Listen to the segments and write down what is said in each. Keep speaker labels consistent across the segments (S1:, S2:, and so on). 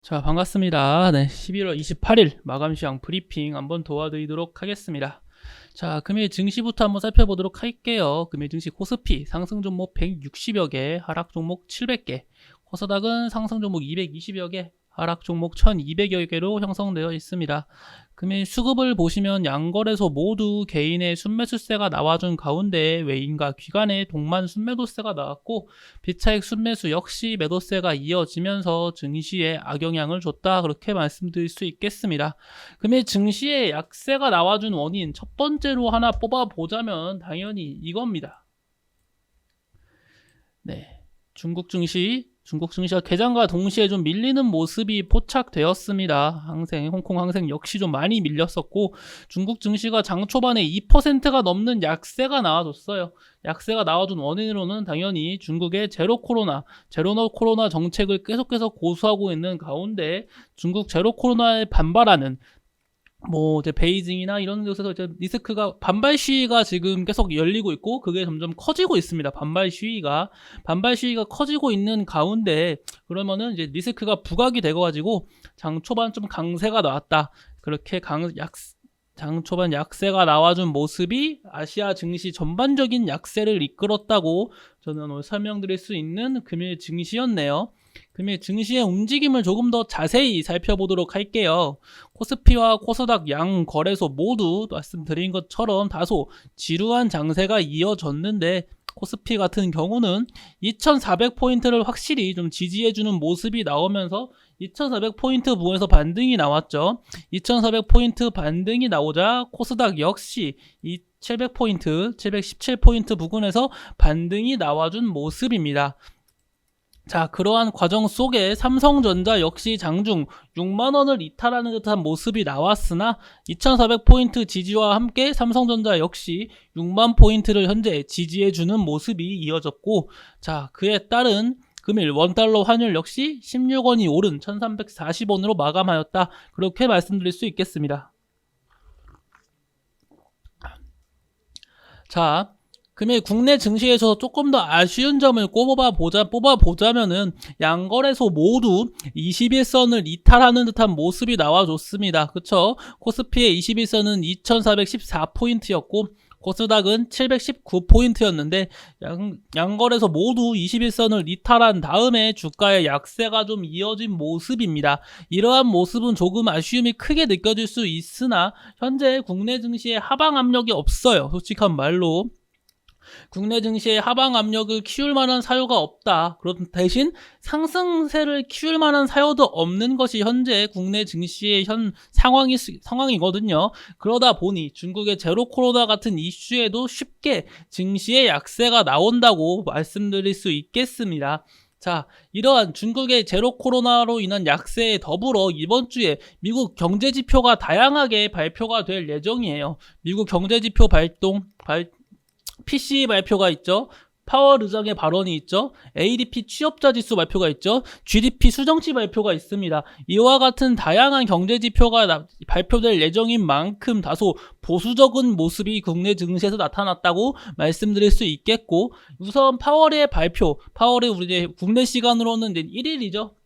S1: 자, 반갑습니다. 네, 11월 28일 마감 시황 브리핑 한번 도와드리도록 하겠습니다. 자, 금일 증시부터 한번 살펴보도록 할게요. 금일 증시 코스피 상승 종목 160여 개, 하락 종목 700개, 코스닥은 상승 종목 220여 개, 하락 종목 1200여 개로 형성되어 있습니다. 금일 수급을 보시면 양거래소 모두 개인의 순매수세가 나와준 가운데 외인과 기관의 동반 순매도세가 나왔고, 비차익 순매수 역시 매도세가 이어지면서 증시에 악영향을 줬다, 그렇게 말씀드릴 수 있겠습니다. 금일 증시에 약세가 나와준 원인 첫 번째로 하나 뽑아보자면 당연히 이겁니다. 네, 중국 증시가 개장과 동시에 좀 밀리는 모습이 포착되었습니다. 홍콩 항생 역시 좀 많이 밀렸었고, 중국 증시가 장 초반에 2%가 넘는 약세가 나와줬어요. 약세가 나와준 원인으로는 당연히 중국의 제로 코로나 정책을 계속해서 고수하고 있는 가운데, 중국 제로 코로나에 반발하는 이제 베이징이나 이런 곳에서 이제 리스크가 반발 시위가 지금 계속 열리고 있고, 그게 점점 커지고 있습니다. 반발 시위가 커지고 있는 가운데, 그러면은 이제 리스크가 부각이 되어가지고 장 초반 좀 강세가 나왔다. 그렇게 장 초반 약세가 나와준 모습이 아시아 증시 전반적인 약세를 이끌었다고 저는 오늘 설명드릴 수 있는 금일 증시였네요. 금일 증시의 움직임을 조금 더 자세히 살펴보도록 할게요. 코스피와 코스닥 양 거래소 모두 말씀드린 것처럼 다소 지루한 장세가 이어졌는데, 코스피 같은 경우는 2400포인트를 확실히 좀 지지해주는 모습이 나오면서 2400포인트 부근에서 반등이 나왔죠. 2400포인트 반등이 나오자 코스닥 역시 이 717포인트 부근에서 반등이 나와준 모습입니다. 자, 그러한 과정 속에 삼성전자 역시 장중 6만원을 이탈하는 듯한 모습이 나왔으나 2400포인트 지지와 함께 삼성전자 역시 6만 포인트를 현재 지지해주는 모습이 이어졌고, 자, 그에 따른 금일 원달러 환율 역시 16원이 오른 1340원으로 마감하였다, 그렇게 말씀드릴 수 있겠습니다. 자, 금일 국내 증시에서 조금 더 아쉬운 점을 뽑아보자면은 양거래소 모두 21선을 이탈하는 듯한 모습이 나와줬습니다. 그쵸? 코스피의 21선은 2414포인트였고 코스닥은 719포인트였는데 양거래소 모두 21선을 이탈한 다음에 주가의 약세가 좀 이어진 모습입니다. 이러한 모습은 조금 아쉬움이 크게 느껴질 수 있으나 현재 국내 증시에 하방 압력이 없어요. 솔직한 말로 국내 증시의 하방 압력을 키울 만한 사유가 없다. 그런 대신 상승세를 키울 만한 사유도 없는 것이 현재 국내 증시의 현 상황이거든요. 그러다 보니 중국의 제로 코로나 같은 이슈에도 쉽게 증시의 약세가 나온다고 말씀드릴 수 있겠습니다. 자, 이러한 중국의 제로 코로나로 인한 약세에 더불어 이번 주에 미국 경제지표가 다양하게 발표가 될 예정이에요. 미국 경제지표 PCE 발표가 있죠. 파월 의장의 발언이 있죠. ADP 취업자 지수 발표가 있죠. GDP 수정치 발표가 있습니다. 이와 같은 다양한 경제지표가 발표될 예정인 만큼 다소 보수적인 모습이 국내 증시에서 나타났다고 말씀드릴 수 있겠고, 우선 파월이 우리 국내 시간으로는 이제 1일이죠.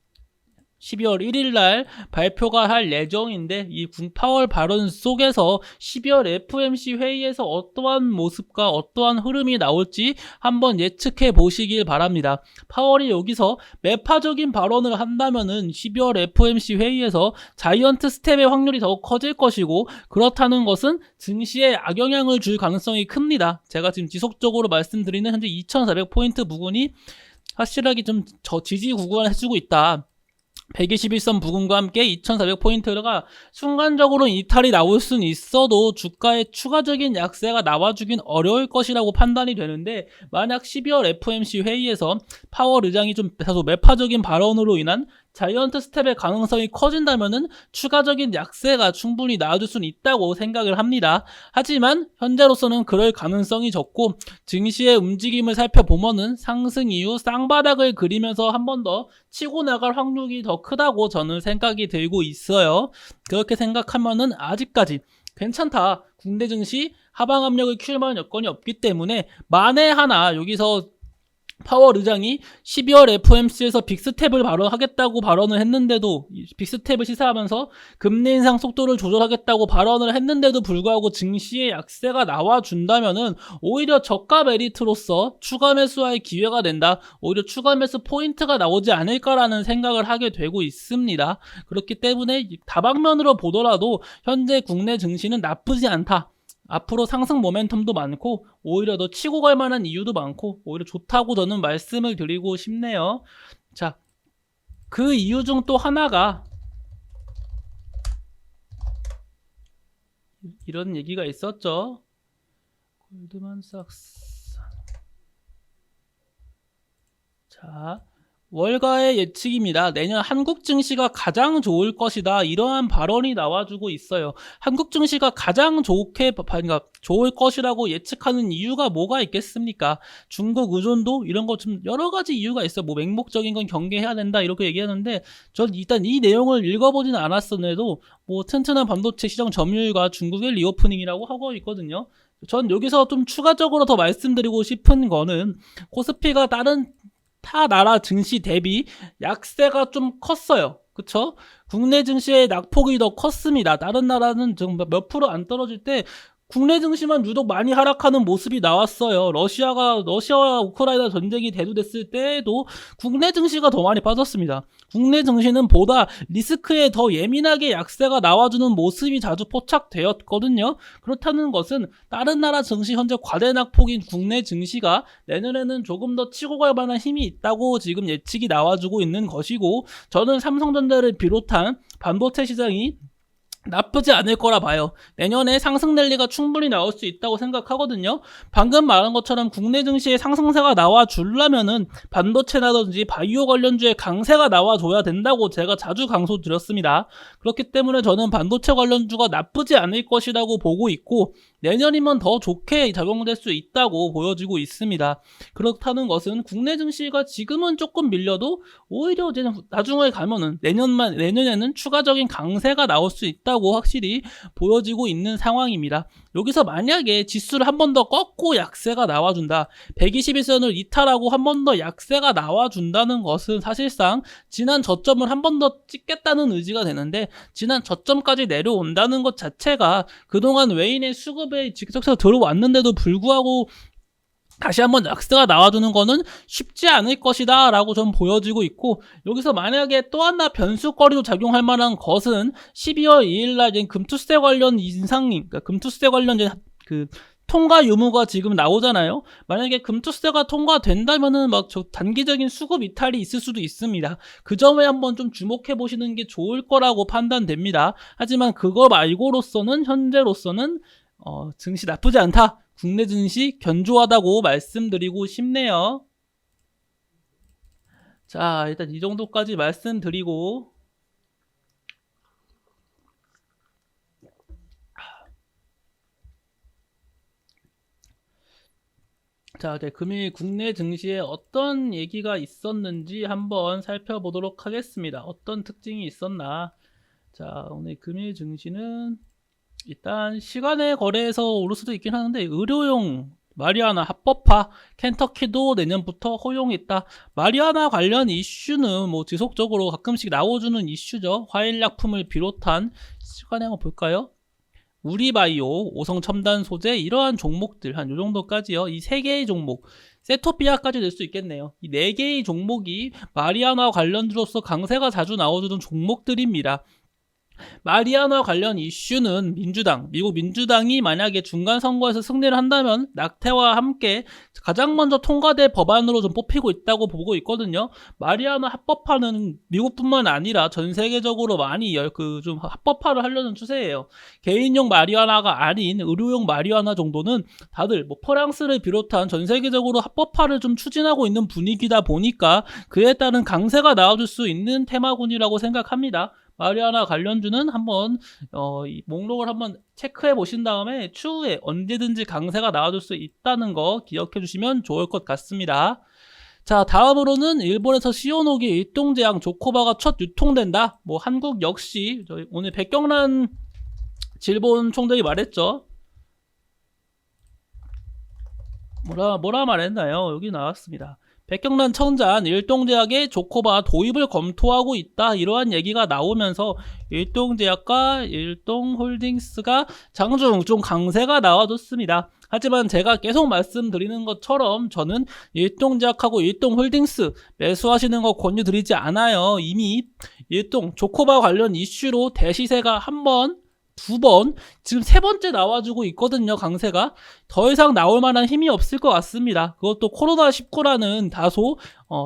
S1: 12월 1일 날 발표가 할 예정인데, 이 파월 발언 속에서 12월 FOMC 회의에서 어떠한 모습과 어떠한 흐름이 나올지 한번 예측해 보시길 바랍니다. 파월이 여기서 매파적인 발언을 한다면은 12월 FOMC 회의에서 자이언트 스텝의 확률이 더욱 커질 것이고, 그렇다는 것은 증시에 악영향을 줄 가능성이 큽니다. 제가 지금 지속적으로 말씀드리는 현재 2400포인트 부근이 확실하게 좀 지지 구간을 해주고 있다. 121선 부근과 함께 2400포인트가 순간적으로 이탈이 나올 수는 있어도 주가에 추가적인 약세가 나와주긴 어려울 것이라고 판단이 되는데, 만약 12월 FOMC 회의에서 파월 의장이 좀 다소 매파적인 발언으로 인한 자이언트 스텝의 가능성이 커진다면은 추가적인 약세가 충분히 나와줄 수는 있다고 생각을 합니다. 하지만 현재로서는 그럴 가능성이 적고, 증시의 움직임을 살펴보면은 상승 이후 쌍바닥을 그리면서 한 번 더 치고 나갈 확률이 더 크다고 저는 생각이 들고 있어요. 그렇게 생각하면은 아직까지 괜찮다. 국내 증시 하방 압력을 키울 만한 여건이 없기 때문에 만에 하나 여기서 파월 의장이 12월 FOMC에서 빅스텝을 발언하겠다고 발언을 했는데도 빅스텝을 시사하면서 금리 인상 속도를 조절하겠다고 발언을 했는데도 불구하고 증시에 약세가 나와준다면은 오히려 저가 메리트로서 추가 매수할 기회가 된다. 오히려 추가 매수 포인트가 나오지 않을까라는 생각을 하게 되고 있습니다. 그렇기 때문에 다방면으로 보더라도 현재 국내 증시는 나쁘지 않다. 앞으로 상승 모멘텀도 많고 오히려 더 치고 갈 만한 이유도 많고 오히려 좋다고 저는 말씀을 드리고 싶네요. 자, 그 이유 중 또 하나가 이런 얘기가 있었죠. 골드만삭스. 자, 월가의 예측입니다. 내년 한국 증시가 가장 좋을 것이다. 이러한 발언이 나와주고 있어요. 한국 증시가 가장 그러니까 좋을 것이라고 예측하는 이유가 뭐가 있겠습니까? 중국 의존도 이런 거 좀 여러 가지 이유가 있어요. 뭐 맹목적인 건 경계해야 된다 이렇게 얘기하는데 전 일단 이 내용을 읽어보지는 않았었는데도 뭐 튼튼한 반도체 시장 점유율과 중국의 리오프닝이라고 하고 있거든요. 전 여기서 좀 추가적으로 더 말씀드리고 싶은 거는 코스피가 다른 타 나라 증시 대비 약세가 좀 컸어요. 그쵸? 국내 증시의 낙폭이 더 컸습니다. 다른 나라는 몇 프로 안 떨어질 때 국내 증시만 유독 많이 하락하는 모습이 나왔어요. 러시아와 우크라이나 전쟁이 대두됐을 때에도 국내 증시가 더 많이 빠졌습니다. 국내 증시는 보다 리스크에 더 예민하게 약세가 나와주는 모습이 자주 포착되었거든요. 그렇다는 것은 다른 나라 증시 현재 과대 낙폭인 국내 증시가 내년에는 조금 더 치고 갈 만한 힘이 있다고 지금 예측이 나와주고 있는 것이고 저는 삼성전자를 비롯한 반도체 시장이 나쁘지 않을 거라 봐요. 내년에 상승 랠리가 충분히 나올 수 있다고 생각하거든요. 방금 말한 것처럼 국내 증시에 상승세가 나와주려면은 반도체라든지 바이오 관련주의 강세가 나와줘야 된다고 제가 자주 강조드렸습니다. 그렇기 때문에 저는 반도체 관련주가 나쁘지 않을 것이라고 보고 있고 내년이면 더 좋게 작용될 수 있다고 보여지고 있습니다. 그렇다는 것은 국내 증시가 지금은 조금 밀려도 오히려 이제 나중에 가면은 내년에는 추가적인 강세가 나올 수 있다고 확실히 보여지고 있는 상황입니다. 여기서 만약에 지수를 한 번 더 꺾고 약세가 나와준다. 121선을 이탈하고 한 번 더 약세가 나와준다는 것은 사실상 지난 저점을 한 번 더 찍겠다는 의지가 되는데 지난 저점까지 내려온다는 것 자체가 그동안 외인의 수급에 직접적으로 들어왔는데도 불구하고 다시 한번 약세가 나와주는 거는 쉽지 않을 것이다 라고 좀 보여지고 있고 여기서 만약에 또 하나 변수거리로 작용할 만한 것은 12월 2일날 금투세 관련 그러니까 금투세 관련 그 통과 유무가 지금 나오잖아요. 만약에 금투세가 통과된다면은 막 단기적인 수급 이탈이 있을 수도 있습니다. 그 점에 한번 좀 주목해 보시는 게 좋을 거라고 판단됩니다. 하지만 그거 말고로서는 현재로서는 증시 나쁘지 않다. 국내 증시 견조하다고 말씀드리고 싶네요. 자, 일단 이 정도까지 말씀드리고 자, 이제 금일 국내 증시에 어떤 얘기가 있었는지 한번 살펴보도록 하겠습니다. 어떤 특징이 있었나. 자, 오늘 금일 증시는 일단 시간의 거래에서 오를 수도 있긴 하는데 의료용 마리아나 합법화 켄터키도 내년부터 허용했다. 마리아나 관련 이슈는 뭐 지속적으로 가끔씩 나와주는 이슈죠. 화일약품을 비롯한 시간에 한번 볼까요? 우리바이오, 오성첨단 소재 이러한 종목들 한 요 정도까지요. 이 세 개의 종목 세토피아까지 될 수 있겠네요. 이 네 개의 종목이 마리아나 관련주로서 강세가 자주 나와주는 종목들입니다. 마리아나 관련 이슈는 미국 민주당이 만약에 중간 선거에서 승리를 한다면 낙태와 함께 가장 먼저 통과될 법안으로 좀 뽑히고 있다고 보고 있거든요. 마리아나 합법화는 미국뿐만 아니라 전 세계적으로 많이 좀 합법화를 하려는 추세예요. 개인용 마리아나가 아닌 의료용 마리아나 정도는 다들 뭐 프랑스를 비롯한 전 세계적으로 합법화를 좀 추진하고 있는 분위기다 보니까 그에 따른 강세가 나와줄 수 있는 테마군이라고 생각합니다. 마리아나 관련주는 한번 이 목록을 한번 체크해 보신 다음에 추후에 언제든지 강세가 나와줄 수 있다는 거 기억해 주시면 좋을 것 같습니다. 자, 다음으로는 일본에서 시오노기 일동제약 조코바가 첫 유통된다. 뭐 한국 역시 오늘 백경란 질본 총장이 말했죠. 뭐라 말했나요? 여기 나왔습니다. 백경란 청장 일동제약에 조코바 도입을 검토하고 있다, 이러한 얘기가 나오면서 일동제약과 일동홀딩스가 장중 좀 강세가 나와줬습니다. 하지만 제가 계속 말씀드리는 것처럼 저는 일동제약하고 일동홀딩스 매수하시는 거 권유드리지 않아요. 이미 일동 조코바 관련 이슈로 대시세가 한 번, 두 번, 지금 세 번째 나와주고 있거든요. 강세가 더 이상 나올 만한 힘이 없을 것 같습니다. 그것도 코로나19라는 다소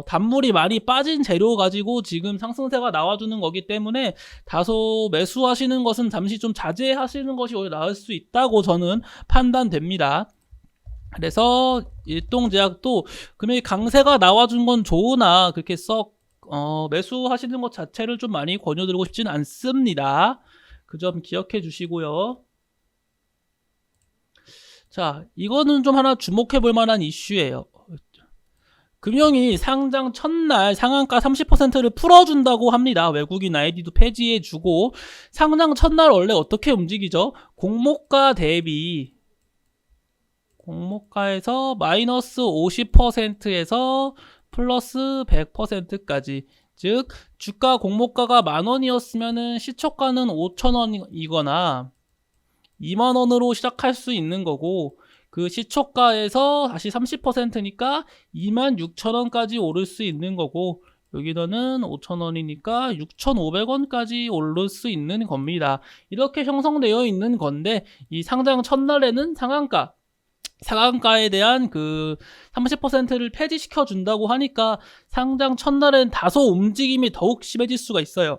S1: 단물이 많이 빠진 재료 가지고 지금 상승세가 나와주는 거기 때문에 다소 매수하시는 것은 잠시 좀 자제하시는 것이 오히려 나을 수 있다고 저는 판단됩니다. 그래서 일동제약도 금액 강세가 나와준 건 좋으나 그렇게 썩 매수하시는 것 자체를 좀 많이 권유드리고 싶지는 않습니다. 그 점 기억해 주시고요. 자, 이거는 좀 하나 주목해 볼 만한 이슈예요. 금형이 상장 첫날 상한가 30%를 풀어준다고 합니다. 외국인 아이디도 폐지해 주고, 상장 첫날 원래 어떻게 움직이죠? 공모가 대비 공모가에서 마이너스 50%에서 플러스 100%까지, 즉 주가 공모가가 10,000원이었으면은 시초가는 5,000원이거나 20,000원으로 시작할 수 있는 거고, 그 시초가에서 다시 30%니까 26,000원까지 오를 수 있는 거고, 여기는 5,000원이니까 6,500원까지 오를 수 있는 겁니다. 이렇게 형성되어 있는 건데, 이 상장 첫날에는 상한가에 대한 그 30%를 폐지시켜 준다고 하니까 상장 첫날엔 다소 움직임이 더욱 심해질 수가 있어요.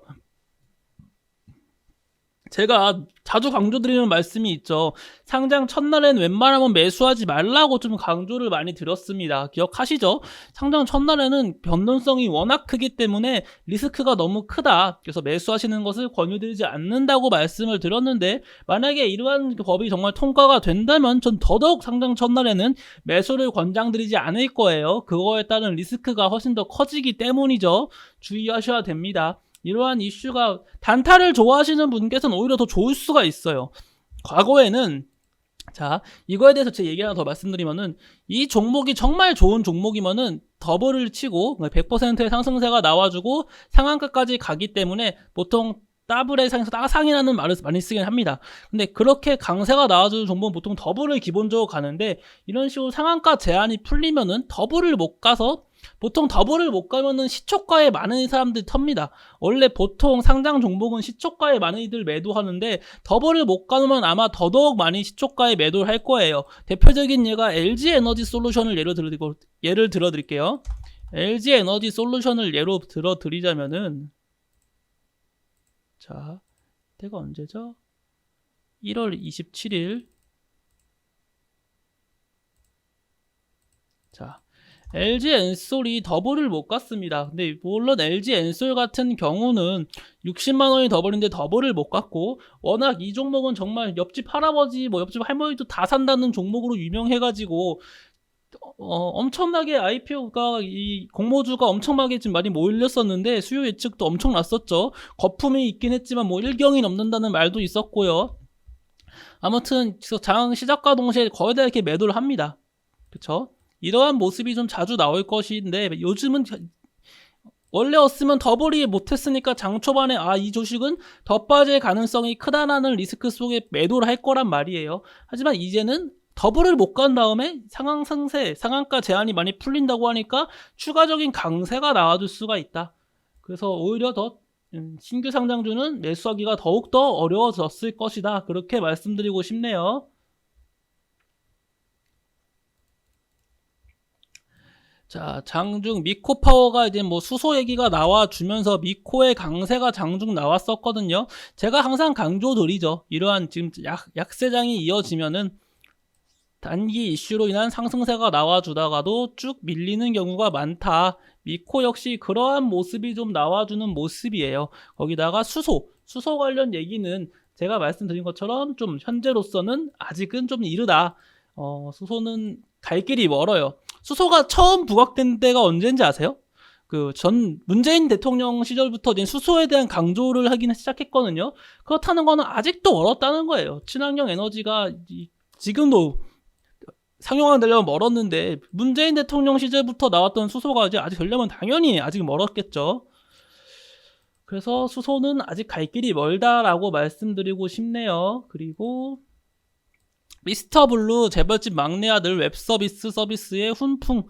S1: 제가 자주 강조드리는 말씀이 있죠. 상장 첫날엔 웬만하면 매수하지 말라고 좀 강조를 많이 드렸습니다. 기억하시죠? 상장 첫날에는 변동성이 워낙 크기 때문에 리스크가 너무 크다, 그래서 매수하시는 것을 권유드리지 않는다고 말씀을 드렸는데, 만약에 이러한 법이 정말 통과가 된다면 전 더더욱 상장 첫날에는 매수를 권장드리지 않을 거예요. 그거에 따른 리스크가 훨씬 더 커지기 때문이죠. 주의하셔야 됩니다. 이러한 이슈가 단타를 좋아하시는 분께서는 오히려 더 좋을 수가 있어요. 과거에는, 자, 이거에 대해서 제 얘기 하나 더 말씀드리면은, 이 종목이 정말 좋은 종목이면은 더블을 치고 100%의 상승세가 나와주고 상한가까지 가기 때문에 보통 더블의 상에서 따상이라는 말을 많이 쓰긴 합니다. 근데 그렇게 강세가 나와주는 종목은 보통 더블을 기본적으로 가는데, 이런 식으로 상한가 제한이 풀리면은 더블을 못 가서, 보통 더블을 못 가면은 시초가에 많은 사람들이 텁니다. 원래 보통 상장 종목은 시초가에 많은 이들 매도하는데, 더블을 못 가면 아마 더더욱 많이 시초가에 매도를 할 거예요. 대표적인 예가 LG에너지 솔루션을 예를 들어드릴게요. LG에너지 솔루션을 예로 들어드리자면은, 자, 때가 언제죠? 1월 27일. 자, LG 엔솔이 더블을 못 갔습니다. 근데 물론 LG 엔솔 같은 경우는 60만원이 더블인데 더블을 못 갔고, 워낙 이 종목은 정말 옆집 할아버지, 옆집 할머니도 다 산다는 종목으로 유명해가지고 엄청나게 IPO가, 이 공모주가 엄청나게 지금 많이 몰렸었는데 수요 예측도 엄청났었죠. 거품이 있긴 했지만 일경이 넘는다는 말도 있었고요. 아무튼 장 시작과 동시에 거의 다 이렇게 매도를 합니다. 그쵸? 이러한 모습이 좀 자주 나올 것인데, 요즘은 원래였으면 더블이 못했으니까 장 초반에 이 주식은 더 빠질 가능성이 크다라는 리스크 속에 매도를 할 거란 말이에요. 하지만 이제는 더블을 못 간 다음에 상한가 제한이 많이 풀린다고 하니까 추가적인 강세가 나와줄 수가 있다. 그래서 오히려 더 신규 상장주는 매수하기가 더욱더 어려워졌을 것이다, 그렇게 말씀드리고 싶네요. 자, 장중 미코파워가 이제 수소 얘기가 나와주면서 미코의 강세가 장중 나왔었거든요. 제가 항상 강조드리죠. 이러한 지금 약세장이 이어지면은 단기 이슈로 인한 상승세가 나와주다가도 쭉 밀리는 경우가 많다. 미코 역시 그러한 모습이 좀 나와주는 모습이에요. 거기다가 수소 관련 얘기는 제가 말씀드린 것처럼 좀 현재로서는 아직은 좀 이르다. 수소는 갈 길이 멀어요. 수소가 처음 부각된 때가 언제인지 아세요? 전 문재인 대통령 시절부터 이제 수소에 대한 강조를 하긴 시작했거든요. 그렇다는 거는 아직도 멀었다는 거예요. 친환경 에너지가 지금도 상용화되려면 멀었는데 문재인 대통령 시절부터 나왔던 수소가 이제 아직 되려면 당연히 아직 멀었겠죠. 그래서 수소는 아직 갈 길이 멀다라고 말씀드리고 싶네요. 그리고 미스터 블루 재벌집 막내 아들 웹서비스의 훈풍.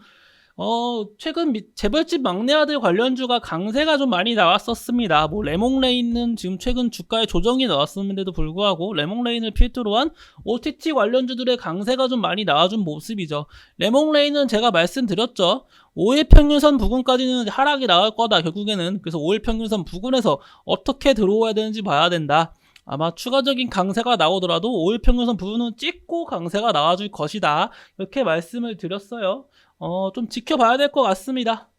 S1: 최근 재벌집 막내 아들 관련주가 강세가 좀 많이 나왔었습니다. 뭐 레몽레인은 지금 최근 주가에 조정이 나왔었는데도 불구하고 레몽레인을 필두로 한 OTT 관련주들의 강세가 좀 많이 나와준 모습이죠. 레몽레인은 제가 말씀드렸죠. 5일 평균선 부근까지는 하락이 나올 거다 결국에는. 그래서 5일 평균선 부근에서 어떻게 들어와야 되는지 봐야 된다. 아마 추가적인 강세가 나오더라도 5일 평균선 부분은 찍고 강세가 나와줄 것이다. 이렇게 말씀을 드렸어요. 좀 지켜봐야 될 것 같습니다.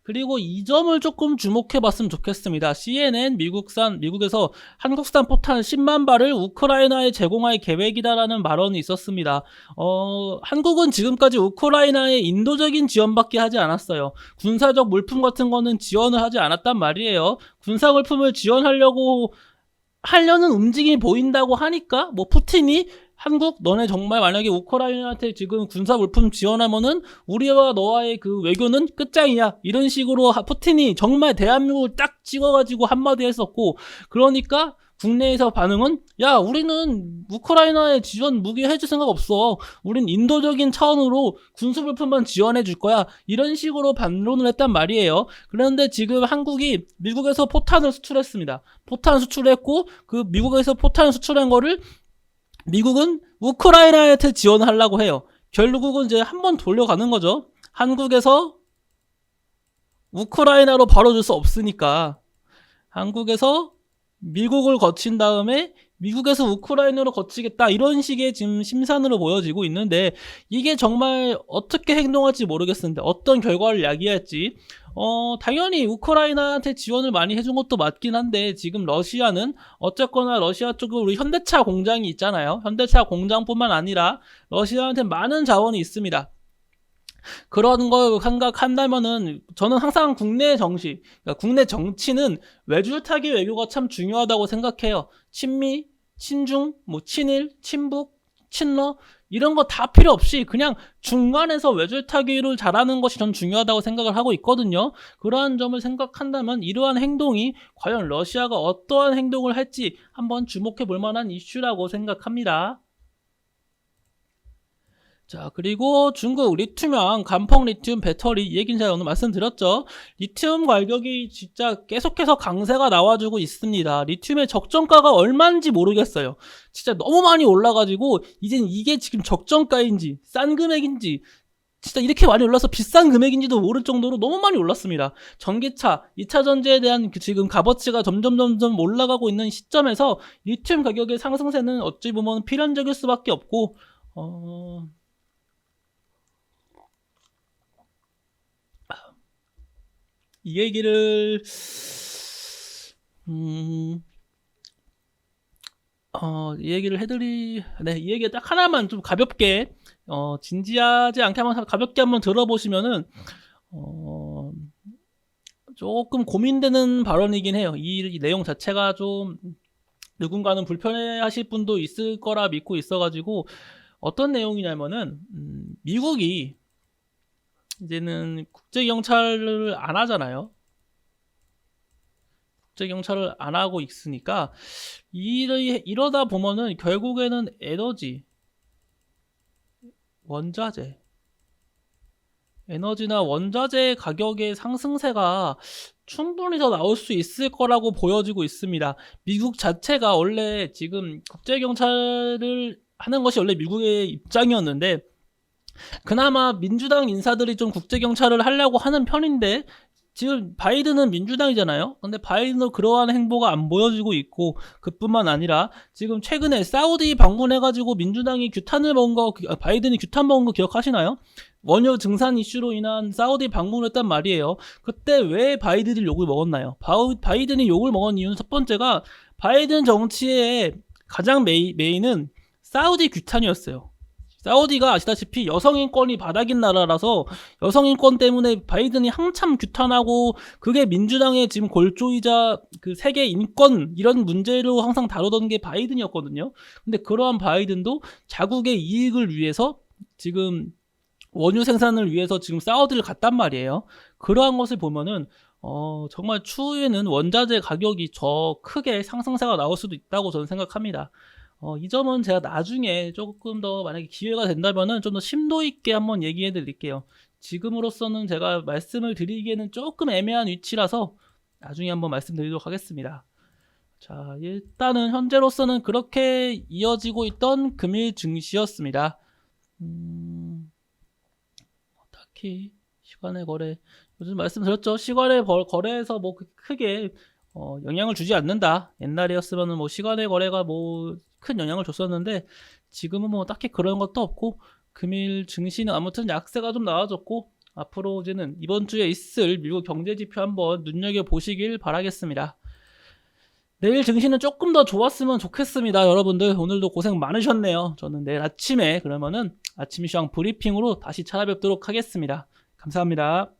S1: 그리고 이 점을 조금 주목해봤으면 좋겠습니다. CNN 미국에서 한국산 포탄 10만 발을 우크라이나에 제공할 계획이다라는 발언이 있었습니다. 한국은 지금까지 우크라이나에 인도적인 지원밖에 하지 않았어요. 군사적 물품 같은 거는 지원을 하지 않았단 말이에요. 군사 물품을 지원하려고 하려는 움직임이 보인다고 하니까 뭐 푸틴이 한국 너네 정말 만약에 우크라이나한테 지금 군사 물품 지원하면은 우리와 너와의 그 외교는 끝장이야 이런 식으로 푸틴이 정말 대한민국을 딱 찍어가지고 한마디 했었고, 그러니까 국내에서 반응은 야 우리는 우크라이나에 지원 무기 해줄 생각 없어, 우린 인도적인 차원으로 군수 물품만 지원해 줄 거야 이런 식으로 반론을 했단 말이에요. 그런데 지금 한국이 미국에서 포탄을 수출했습니다. 포탄 수출했고 그 미국에서 포탄 수출한 거를 미국은 우크라이나한테 지원하려고 해요. 결국은 이제 한번 돌려가는 거죠. 한국에서 우크라이나로 바로 줄 수 없으니까 한국에서 미국을 거친 다음에 미국에서 우크라이나로 거치겠다 이런 식의 지금 심산으로 보여지고 있는데, 이게 정말 어떻게 행동할지 모르겠는데 어떤 결과를 야기할지. 당연히 우크라이나한테 지원을 많이 해준 것도 맞긴 한데 지금 러시아는 어쨌거나 러시아 쪽으로 우리 현대차 공장이 있잖아요. 현대차 공장뿐만 아니라 러시아한테 많은 자원이 있습니다. 그런 걸 생각한다면은 저는 항상 국내 정치, 그러니까 국내 정치는 외줄타기 외교가 참 중요하다고 생각해요. 친미, 친중, 뭐 친일, 친북, 친러 이런 거 다 필요 없이 그냥 중간에서 외줄타기를 잘하는 것이 전 중요하다고 생각을 하고 있거든요. 그러한 점을 생각한다면 이러한 행동이 과연 러시아가 어떠한 행동을 할지 한번 주목해 볼 만한 이슈라고 생각합니다. 자, 그리고 중국 리튬형 간펑 리튬 배터리 이 얘기는 제가 오늘 말씀드렸죠. 리튬 가격이 진짜 계속해서 강세가 나와주고 있습니다. 리튬의 적정가가 얼마인지 모르겠어요. 진짜 너무 많이 올라가지고 이젠 이게 지금 적정가인지 싼 금액인지 진짜 이렇게 많이 올라서 비싼 금액인지도 모를 정도로 너무 많이 올랐습니다. 전기차, 2차 전지에 대한 지금 값어치가 점점 올라가고 있는 시점에서 리튬 가격의 상승세는 어찌 보면 필연적일 수밖에 없고, 이 얘기를 이 얘기 딱 하나만 좀 가볍게 진지하지 않게 한번 가볍게 한번 들어보시면은 조금 고민되는 발언이긴 해요. 이 내용 자체가 좀 누군가는 불편해하실 분도 있을 거라 믿고 있어가지고, 어떤 내용이냐면은 미국이 이제는 국제경찰을 안 하잖아요. 국제경찰을 안 하고 있으니까 이러다 보면은 결국에는 에너지, 에너지나 원자재 가격의 상승세가 충분히 더 나올 수 있을 거라고 보여지고 있습니다. 미국 자체가 원래 지금 국제경찰을 하는 것이 원래 미국의 입장이었는데, 그나마 민주당 인사들이 좀 국제경찰을 하려고 하는 편인데 지금 바이든은 민주당이잖아요. 근데 바이든도 그러한 행보가 안 보여지고 있고, 그뿐만 아니라 지금 최근에 사우디 방문해가지고 민주당이 바이든이 규탄 먹은 거 기억하시나요? 원유 증산 이슈로 인한 사우디 방문을 했단 말이에요. 그때 왜 바이든이 욕을 먹었나요? 바이든이 욕을 먹은 이유는 첫 번째가 바이든 정치의 가장 메인은 사우디 규탄이었어요. 사우디가 아시다시피 여성인권이 바닥인 나라라서 여성인권 때문에 바이든이 한참 규탄하고 그게 민주당의 지금 골조이자 그 세계 인권 이런 문제로 항상 다루던 게 바이든이었거든요. 근데 그러한 바이든도 자국의 이익을 위해서 지금 원유 생산을 위해서 지금 사우디를 갔단 말이에요. 그러한 것을 보면은 정말 추후에는 원자재 가격이 더 크게 상승세가 나올 수도 있다고 저는 생각합니다. 이 점은 제가 나중에 조금 더 만약에 기회가 된다면은 좀 더 심도 있게 한번 얘기해 드릴게요. 지금으로서는 제가 말씀을 드리기에는 조금 애매한 위치라서 나중에 한번 말씀드리도록 하겠습니다. 자, 일단은 현재로서는 그렇게 이어지고 있던 금일 증시였습니다. 딱히 시간의 거래 요즘 말씀드렸죠. 시간의 거래에서 뭐 크게 영향을 주지 않는다. 옛날이었으면은 뭐 시간의 거래가 뭐 큰 영향을 줬었는데 지금은 뭐 딱히 그런 것도 없고 금일 증시는 아무튼 약세가 좀 나와졌고 앞으로 이제는 이번 주에 있을 미국 경제 지표 한번 눈여겨 보시길 바라겠습니다. 내일 증시는 조금 더 좋았으면 좋겠습니다. 여러분들 오늘도 고생 많으셨네요. 저는 내일 아침에 그러면은 아침 시황 브리핑으로 다시 찾아뵙도록 하겠습니다. 감사합니다.